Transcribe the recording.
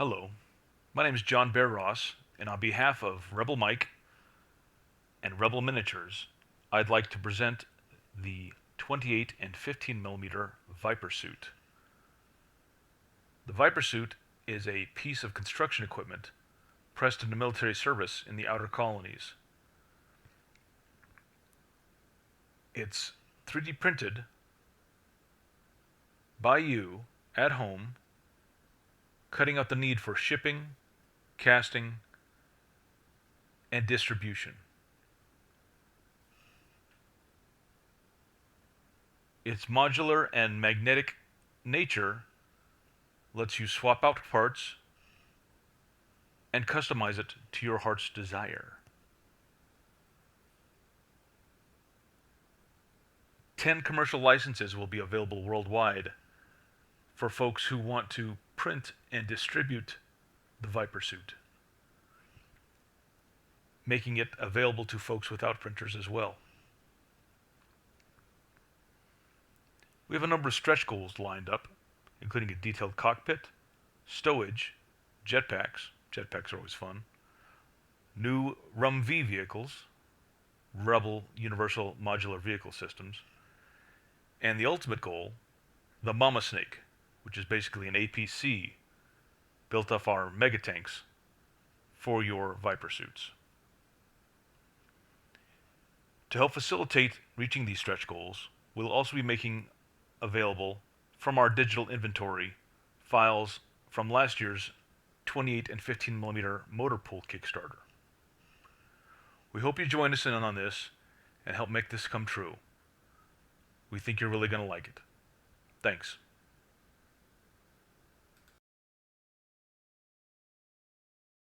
Hello, my name is John Bear Ross, and on behalf of Rebel Mike and Rebel Miniatures, I'd like to present the 28 and 15 millimeter Viper suit. The Viper suit is a piece of construction equipment pressed into military service in the outer colonies. It's 3D printed by you at home, cutting out the need for shipping, casting, and distribution. Its modular and magnetic nature lets you swap out parts and customize it to your heart's desire. 10 commercial licenses will be available worldwide for folks who want to print and distribute the Viper suit, making it available to folks without printers as well. We have a number of stretch goals lined up, including a detailed cockpit, stowage, jetpacks. Jetpacks are always fun. New RUM-V vehicles, Rebel Universal Modular Vehicle Systems, and the ultimate goal, the Mama Snake, which is basically an APC built off our mega tanks for your Viper suits. To help facilitate reaching these stretch goals, we'll also be making available from our digital inventory files from last year's 28 and 15 millimeter motor pool Kickstarter. We hope you join us in on this and help make this come true. We think you're really going to like it. Thanks.